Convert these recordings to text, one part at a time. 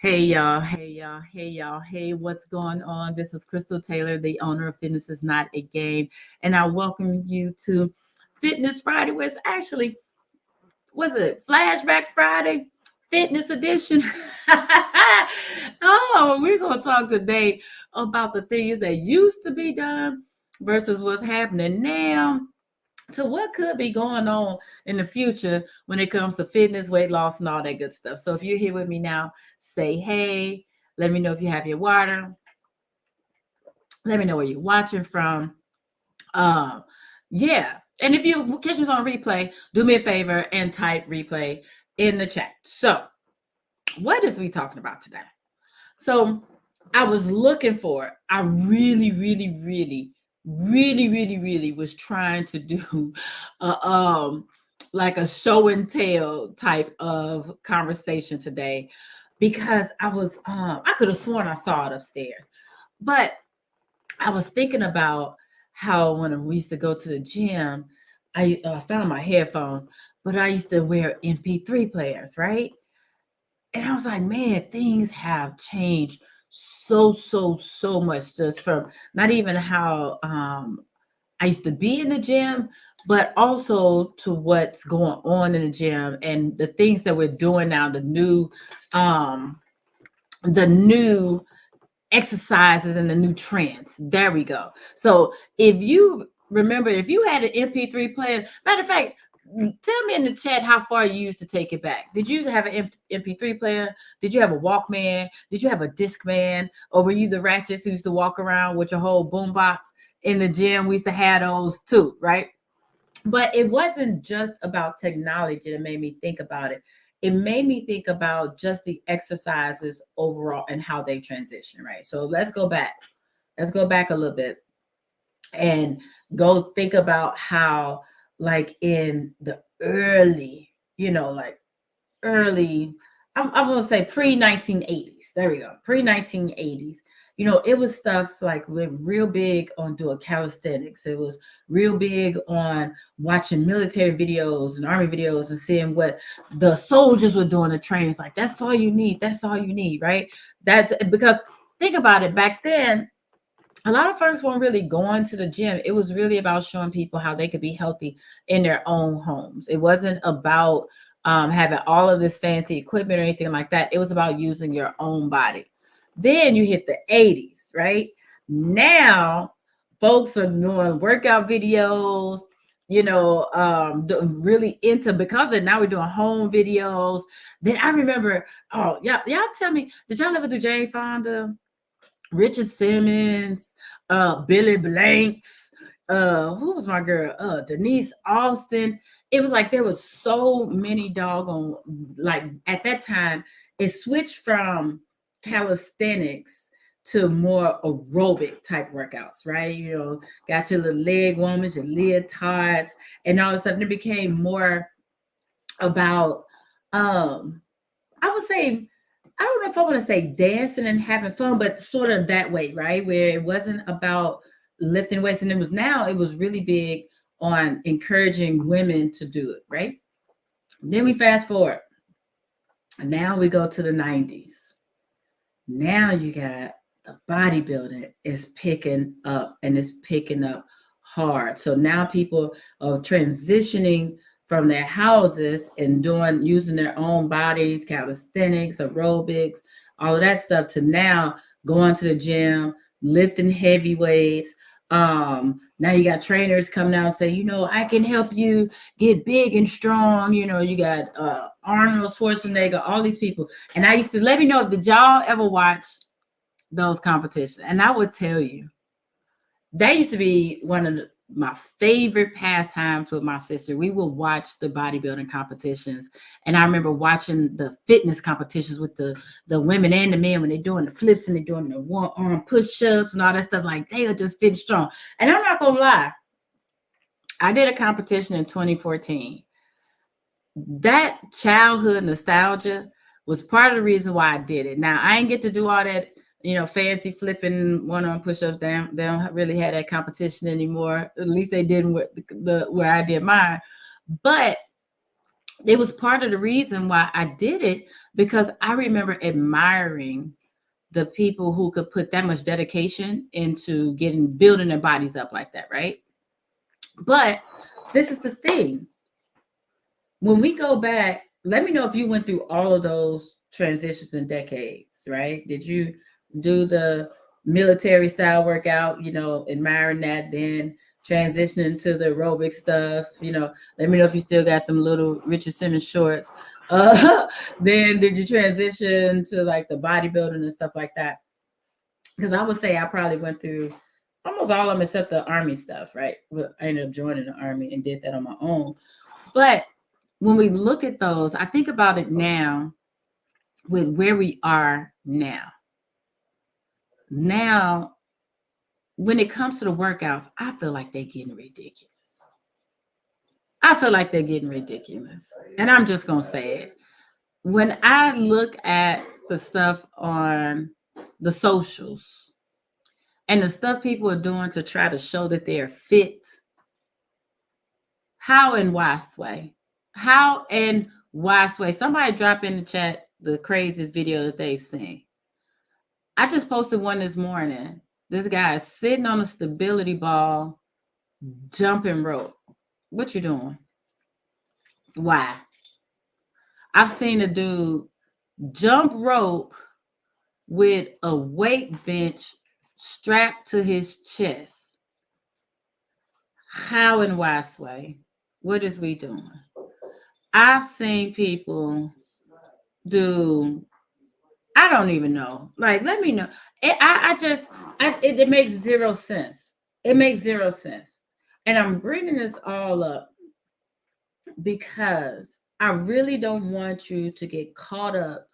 Hey, what's going on? This is Crystal Taylor, the owner of Fitness is Not a Game, and I welcome you to Fitness Friday, where it's actually, was it Flashback Friday, Fitness Edition? Oh, we're going to talk today about the things that used to be done versus what's happening now to what could be going on in the future when it comes to fitness, weight loss, and all that good stuff. So if you're here with me now, say hey. Let me know if you have your water. Let me know where you're watching from. Uh, yeah. And if you catch us on replay, do me a favor and type replay in the chat. So, what is we talking about today? So, I was looking for it. I really was trying to do like a show and tell type of conversation today because I could have sworn I saw it upstairs. But I was thinking about how when we used to go to the gym, I found my headphones, but I used to wear MP3 players, right? And I was like, man, things have changed so much just from not even how I used to be in the gym, but also to what's going on in the gym and the things that we're doing now, um the new exercises and the new trends. There we go. So if you remember, if you had an MP3 player, matter of fact, tell me in the chat how far you used to take it back. Did you used to have an MP3 player? Did you have a Walkman? Did you have a Discman? Or were you the ratchets who used to walk around with your whole boombox in the gym? We used to have those too, right? But it wasn't just about technology that made me think about it. It made me think about just the exercises overall and how they transition, right? So let's go back. Let's go back a little bit and go think about how, like in the early, like early, I'm gonna say pre 1980s. There we go, pre 1980s. It was stuff like real big on doing calisthenics. It was real big on watching military videos and army videos and seeing what the soldiers were doing. The trainings, like that's all you need. That's all you need, right? That's because think about it. Back then, a lot of folks weren't really going to the gym. It was really about showing people how they could be healthy in their own homes. It wasn't about having all of this fancy equipment or anything like that. It was about using your own body. Then you hit the 80s, right? Now, folks are doing workout videos, really into because of now we're doing home videos. Then I remember, oh, y'all tell me, did y'all ever do Jane Fonda? Richard Simmons, Billy Blanks, who was my girl? Denise Austin. It was like there was so many doggone, like at that time, it switched from calisthenics to more aerobic type workouts, right? Got your little leg warmers, your leotards, and all this stuff. And it became more about I would say, I don't know if I want to say dancing and having fun, but sort of that way, right? Where it wasn't about lifting weights. And it was really big on encouraging women to do it, right? Then we fast forward. Now we go to the 90s. Now you got the bodybuilding is picking up and it's picking up hard. So now people are transitioning from their houses and using their own bodies, calisthenics, aerobics, all of that stuff to now going to the gym, lifting heavy weights. Now you got trainers coming out and say, I can help you get big and strong. You got Arnold Schwarzenegger, all these people. And I used to let me know, did y'all ever watch those competitions? And I would tell you, that used to be one of my favorite pastimes with my sister. We would watch the bodybuilding competitions. And I remember watching the fitness competitions with the women and the men when they're doing the flips and they're doing the one-arm push-ups and all that stuff. Like, they are just fit strong. And I'm not going to lie. I did a competition in 2014. That childhood nostalgia was part of the reason why I did it. Now, I didn't get to do all that fancy flipping one-arm push-ups. They don't really have that competition anymore. At least they didn't where I did mine. But it was part of the reason why I did it, because I remember admiring the people who could put that much dedication into building their bodies up like that, right? But this is the thing. When we go back, let me know if you went through all of those transitions and decades, right? Did you do the military style workout, admiring that, then transitioning to the aerobic stuff, let me know if you still got them little Richard Simmons shorts. Uh, then did you transition to like the bodybuilding and stuff like that? Because I would say I probably went through almost all of them except the army stuff, right? But I ended up joining the army and did that on my own. But when we look at those, I think about it now with where we are now. Now, when it comes to the workouts, I feel like they're getting ridiculous. I feel like they're getting ridiculous. And I'm just going to say it. When I look at the stuff on the socials and the stuff people are doing to try to show that they're fit, how and why sway? How and why sway? Somebody drop in the chat the craziest video that they've seen. I just posted one this morning. This guy is sitting on a stability ball, jumping rope. What you doing? Why? I've seen a dude jump rope with a weight bench strapped to his chest. How and why sway? What is we doing? I've seen people do, I don't even know. Like, let me know. It makes zero sense. It makes zero sense. And I'm bringing this all up because I really don't want you to get caught up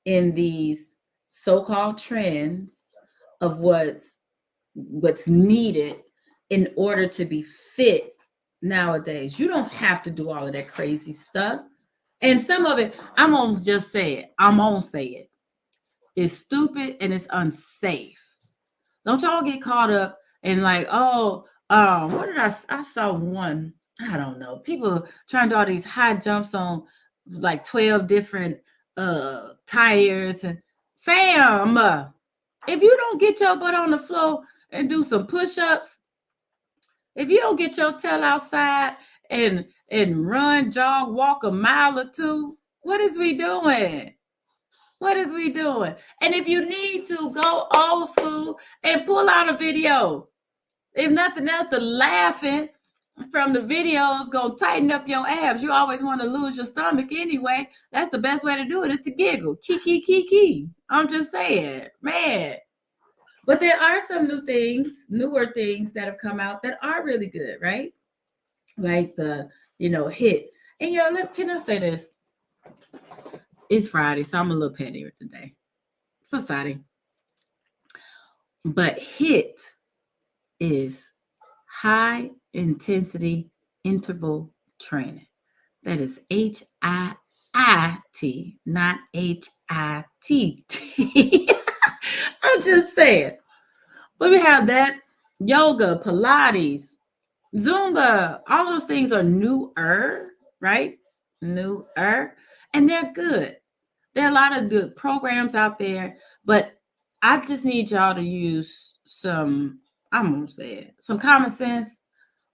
in these so-called trends of what's needed in order to be fit nowadays. You don't have to do all of that crazy stuff. And some of it, I'm gonna just say it. I'm gonna say it. It's stupid and it's unsafe. Don't y'all get caught up in like, what did I saw one, I don't know, people trying to do all these high jumps on like 12 different tires. And fam, if you don't get your butt on the floor and do some push-ups, if you don't get your tail outside and run, jog, walk a mile or two, what is we doing? What is we doing? And if you need to, go old school and pull out a video. If nothing else, the laughing from the video is going to tighten up your abs. You always want to lose your stomach anyway. That's the best way to do it, is to giggle. Kiki. I'm just saying, man. But there are some newer things that have come out that are really good, right? Like the, HIIT. And can I say this? It's Friday, so I'm a little pettier today. Society. But HIIT is high intensity interval training. That is HIIT, not HITT. I'm just saying. But we have that, yoga, Pilates, Zumba. All those things are newer, right? Newer. And they're good. There are a lot of good programs out there, but I just need y'all to use some, I'm going to say it, some common sense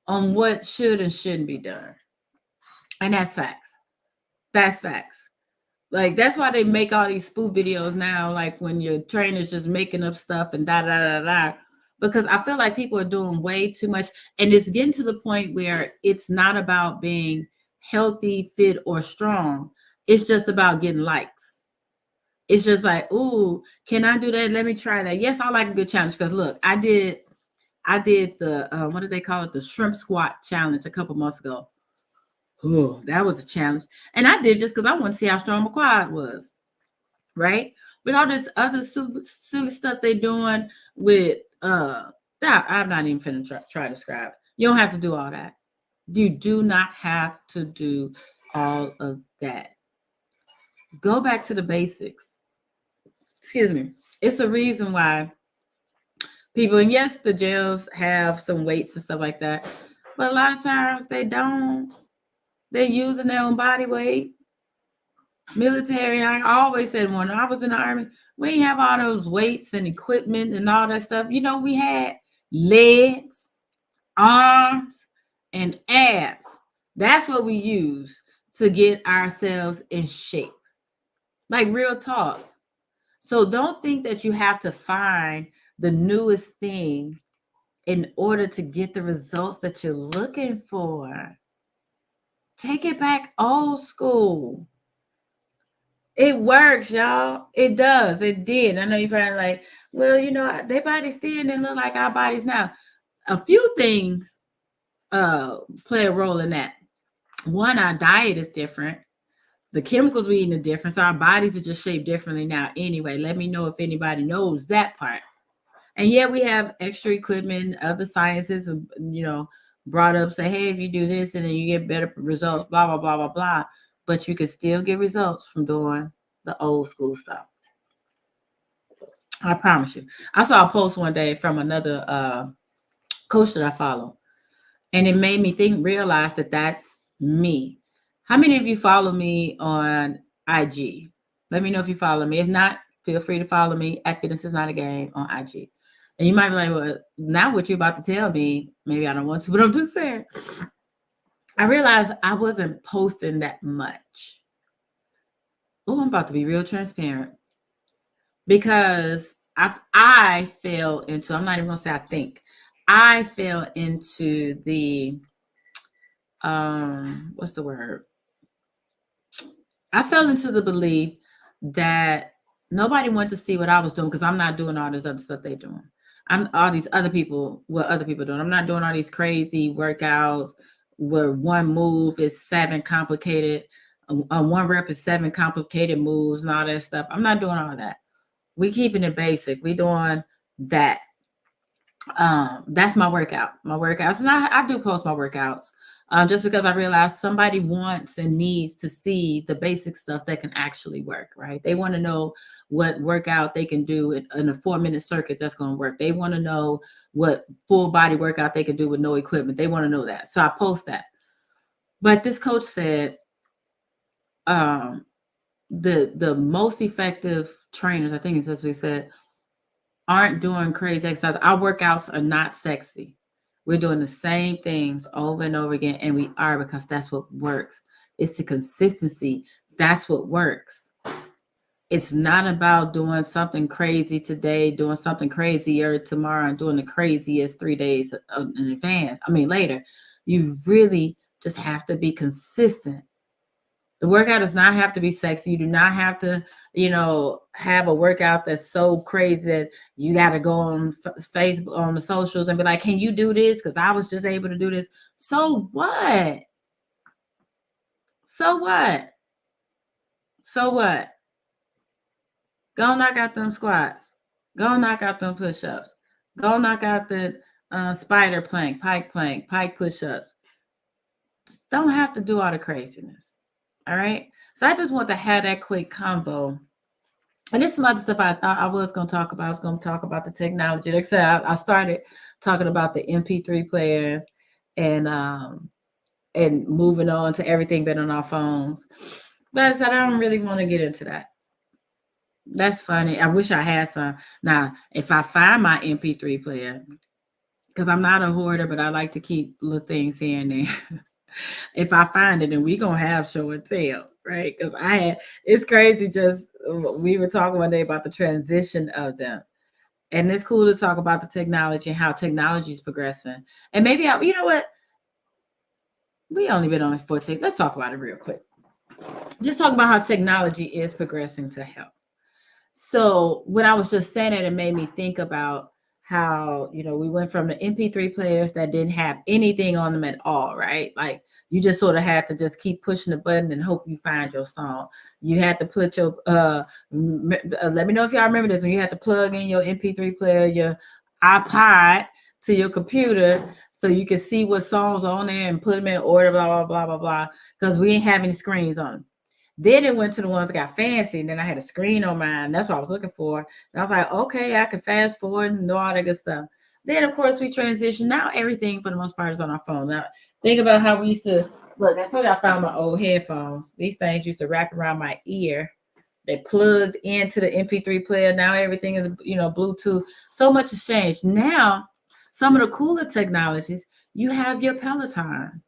on what should and shouldn't be done. And that's facts. That's facts. Like, that's why they make all these spoof videos now, like when your trainer's just making up stuff and da. Because I feel like people are doing way too much. And it's getting to the point where it's not about being healthy, fit, or strong. It's just about getting likes. It's just like, ooh, can I do that? Let me try that. Yes, I like a good challenge. Because look, I did the what do they call it? The shrimp squat challenge a couple months ago. Oh, that was a challenge. And I did just because I want to see how strong my quad was. Right? But all this other silly stuff they're doing with I'm not even finna try to describe. You don't have to do all that. You do not have to do all of that. Go back to the basics. Excuse me. It's a reason why people, and yes, the jails have some weights and stuff like that, but a lot of times they don't. They're using their own body weight. Military, I always said when I was in the army, we didn't have all those weights and equipment and all that stuff. We had legs, arms, and abs. That's what we use to get ourselves in shape. Like real talk. So don't think that you have to find the newest thing in order to get the results that you're looking for. Take it back old school. It works, y'all. It does. It did. I know you're probably like, well, their bodies then didn't look like our bodies now. A few things play a role in that. One, our diet is different. The chemicals we eat are different. So our bodies are just shaped differently now. Anyway, let me know if anybody knows that part. And yeah, we have extra equipment, other sciences, brought up, say, hey, if you do this and then you get better results, blah, blah, blah, blah, blah. But you can still get results from doing the old school stuff. I promise you. I saw a post one day from another coach that I follow, and it made me realize that that's me. How many of you follow me on IG? Let me know if you follow me. If not, feel free to follow me at Fitness Is Not a Game on IG. And you might be like, well, now what you're about to tell me, maybe I don't want to, but I'm just saying. I realized I wasn't posting that much. Oh, I'm about to be real transparent. Because I fell into, I'm not even going to say I fell into the, what's the word? I fell into the belief that nobody wanted to see what I was doing because I'm not doing all this other stuff they're doing. I'm all these other people, what other people doing. I'm not doing all these crazy workouts where one move is 7 complicated, one rep is 7 complicated moves and all that stuff. I'm not doing all that. We keeping it basic. We doing that. That's my workout. My workouts, and I do post my workouts. Just because I realize somebody wants and needs to see the basic stuff that can actually work, right? They want to know what workout they can do in a 4-minute circuit that's going to work. They want to know what full body workout they can do with no equipment. They want to know that. So I post that. But this coach said, the most effective trainers, I think it's what we said, aren't doing crazy exercise. Our workouts are not sexy. We're doing the same things over and over again, and we are because that's what works. It's the consistency. That's what works. It's not about doing something crazy today, doing something crazier tomorrow, and doing the craziest 3 days in advance. Later. You really just have to be consistent. The workout does not have to be sexy. You do not have to, have a workout that's so crazy that you got to go on Facebook, on the socials and be like, can you do this? Because I was just able to do this. So what? So what? So what? Go knock out them squats. Go knock out them push-ups. Go knock out the spider plank, pike push-ups. Just don't have to do all the craziness. All right. So I just want to have that quick combo. And this is some other stuff I thought I was going to talk about. I was going to talk about the technology. Like I said, I started talking about the MP3 players and moving on to everything been on our phones. But I said, I don't really want to get into that. That's funny. I wish I had some. Now, if I find my MP3 player, because I'm not a hoarder, but I like to keep little things here and there. If I find it, then we gonna have show and tell, right? Because it's crazy. Just we were talking one day about the transition of them, and it's cool to talk about the technology and how technology is progressing. And maybe you know what? We only been on 14. Let's talk about it real quick. Just talk about how technology is progressing to help. So when I was just saying it made me think about how, we went from the MP3 players that didn't have anything on them at all, right? Like you just sort of had to just keep pushing the button and hope you find your song. You had to put your, let me know if y'all remember this, when you had to plug in your MP3 player, your iPod to your computer so you could see what songs are on there and put them in order, blah, blah, blah, blah, blah, because we didn't have any screens on them. Then it went to the ones that got fancy, and then I had a screen on mine. That's what I was looking for. And I was like, okay, I can fast forward and do all that good stuff. Then, of course, we transitioned. Now everything, for the most part, is on our phone. Now, think about how we used to Look, I told you I found my old headphones. These things used to wrap around my ear. They plugged into the MP3 player. Now everything is, Bluetooth. So much has changed. Now, some of the cooler technologies, you have your Pelotons,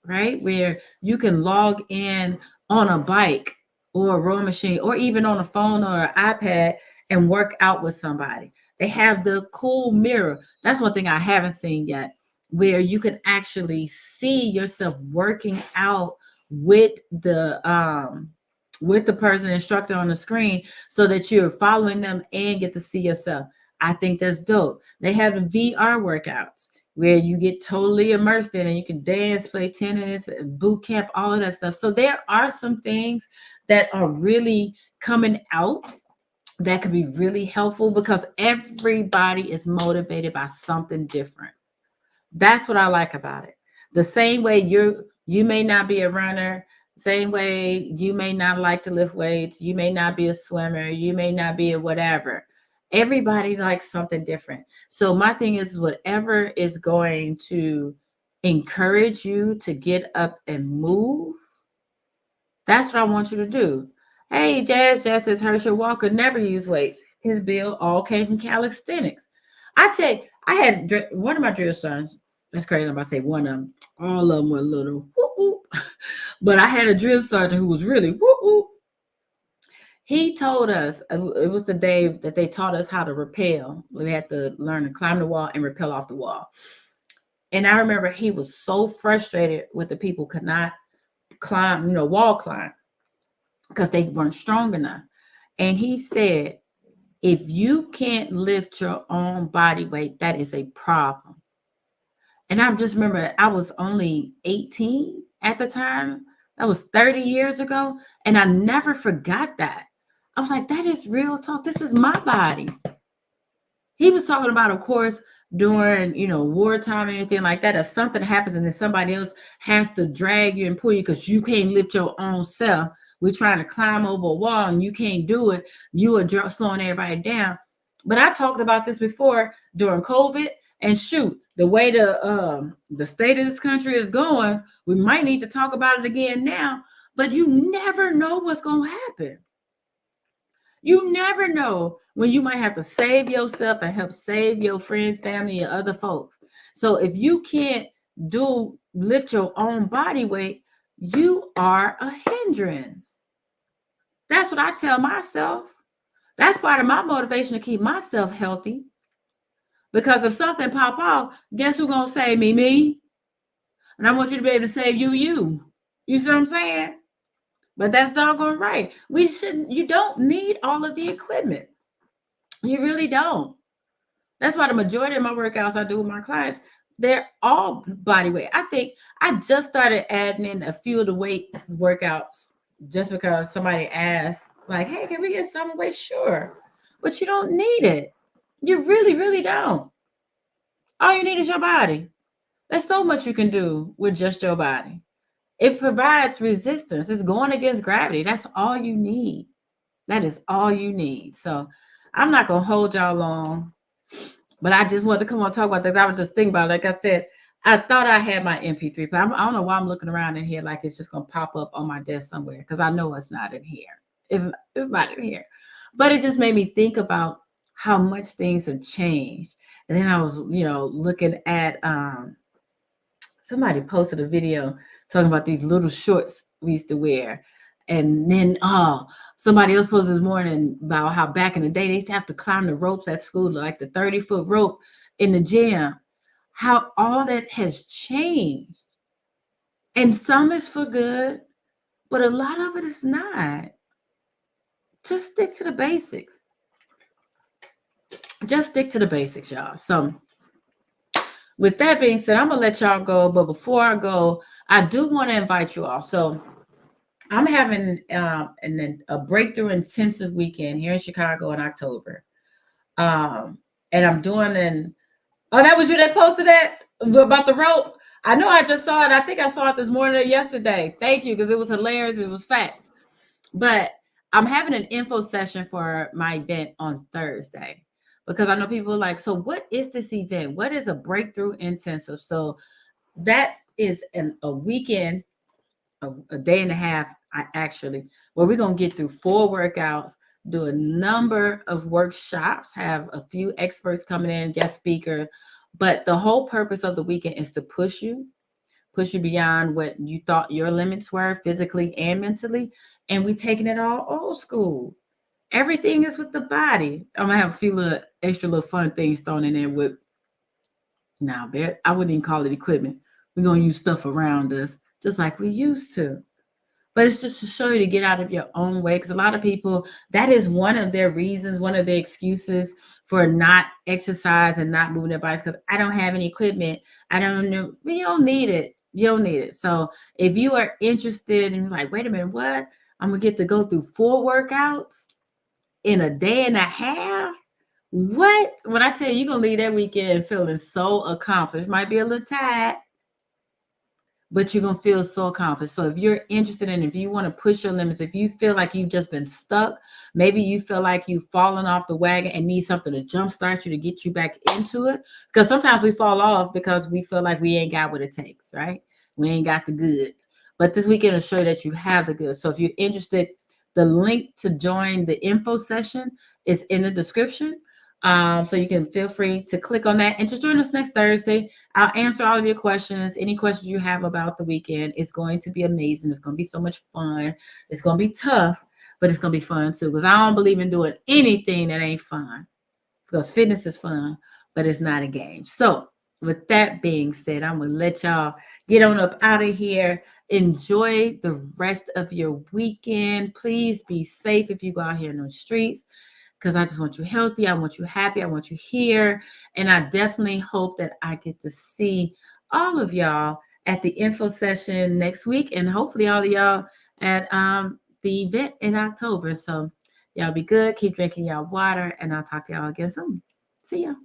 right? Where you can log in on a bike or a row machine or even on a phone or an iPad and work out with somebody. They have the cool mirror. That's one thing I haven't seen yet, where you can actually see yourself working out with the person instructor on the screen so that you're following them and get to see yourself. I think that's dope. They have the VR workouts where you get totally immersed in and you can dance, play tennis, boot camp, all of that stuff. So there are some things that are really coming out that could be really helpful because everybody is motivated by something different. That's what I like about it. The same way you may not be a runner, same way you may not like to lift weights, you may not be a swimmer, you may not be a whatever. Everybody likes something different. So my thing is whatever is going to encourage you to get up and move, that's what I want you to do. Hey, Jazz says Herschel Walker never used weights. His build all came from calisthenics. I tell you, I had one of my drill sons. That's crazy if I say one of them. All of them were little whoop, whoop. But I had a drill sergeant who was really whoop, whoop. He told us, it was the day that they taught us how to rappel. We had to learn to climb the wall and rappel off the wall. And I remember he was so frustrated with the people could not climb, wall climb because they weren't strong enough. And he said, if you can't lift your own body weight, that is a problem. And I just remember I was only 18 at the time. That was 30 years ago. And I never forgot that. I was like, that is real talk. This is my body. He was talking about, of course, during, wartime or anything like that. If something happens and then somebody else has to drag you and pull you because you can't lift your own self. We're trying to climb over a wall and you can't do it. You are slowing everybody down. But I talked about this before during COVID. And shoot, the way the state of this country is going, we might need to talk about it again now. But you never know what's going to happen. You never know when you might have to save yourself and help save your friends, family, and other folks. So if you can't lift your own body weight, you are a hindrance. That's what I tell myself. That's part of my motivation to keep myself healthy. Because if something pop off, guess who's going to save me? Me. And I want you to be able to save you. You see what I'm saying? But that's doggone right. You don't need all of the equipment. You really don't. That's why the majority of my workouts I do with my clients, they're all body weight. I think I just started adding in a few of the weight workouts just because somebody asked, like, hey, can we get some weight? Sure. But you don't need it. You really, really don't. All you need is your body. There's so much you can do with just your body. It provides resistance. It's going against gravity. That's all you need. That is all you need. So I'm not going to hold y'all long, but I just wanted to come on and talk about this. I was just thinking about it. Like I said, I thought I had my MP3 player. I don't know why I'm looking around in here like it's just going to pop up on my desk somewhere because I know it's not in here. It's not in here. But it just made me think about how much things have changed. And then I was, looking at somebody posted a video talking about these little shorts we used to wear. And then somebody else posted this morning about how back in the day they used to have to climb the ropes at school, like the 30-foot rope in the gym. How all that has changed. And some is for good, but a lot of it is not. Just stick to the basics. Just stick to the basics, y'all. So with that being said, I'm going to let y'all go. But before I go, I do want to invite you all. So I'm having a breakthrough intensive weekend here in Chicago in October. And I'm doing that was you that posted that about the rope? I know I just saw it. I think I saw it this morning or yesterday. Thank you, because it was hilarious. It was facts. But I'm having an info session for my event on Thursday. Because I know people are like, so what is this event? What is a breakthrough intensive? So that is a weekend a day and a half, I actually, where we're going to get through 4 workouts, do a number of workshops, have a few experts coming in, guest speaker. But the whole purpose of the weekend is to push you beyond what you thought your limits were physically and mentally. And we taking it all old school. Everything is with the body. I'm gonna have a few little extra little fun things thrown in there with now, bet I wouldn't even call it equipment. We're gonna use stuff around us just like we used to. But it's just to show you to get out of your own way. Because a lot of people, that is one of their reasons, one of their excuses for not exercise and not moving their bodies. Because I don't have any equipment. I don't know. You don't need it. You don't need it. So if you are interested and like, wait a minute, what? I'm gonna get to go through 4 workouts in a day and a half. What? When I tell you, you're gonna leave that weekend feeling so accomplished. Might be a little tired, but you're gonna feel so accomplished. So if you're interested in, if you want to push your limits, if you feel like you've just been stuck, maybe you feel like you've fallen off the wagon and need something to jumpstart you to get you back into it. Because sometimes we fall off because we feel like we ain't got what it takes, right? We ain't got the goods. But this weekend will show you that you have the goods. So if you're interested, the link to join the info session is in the description. So you can feel free to click on that and just join us next Thursday. I'll answer all of your questions. Any questions you have about the weekend, it's going to be amazing. It's going to be so much fun. It's going to be tough, but it's going to be fun too. Because I don't believe in doing anything that ain't fun. Because fitness is fun, but it's not a game. So with that being said, I'm going to let y'all get on up out of here. Enjoy the rest of your weekend. Please be safe if you go out here in the streets, because I just want you healthy. I want you happy. I want you here. And I definitely hope that I get to see all of y'all at the info session next week, and hopefully all of y'all at the event in October. So y'all be good. Keep drinking y'all water, and I'll talk to y'all again soon. See ya.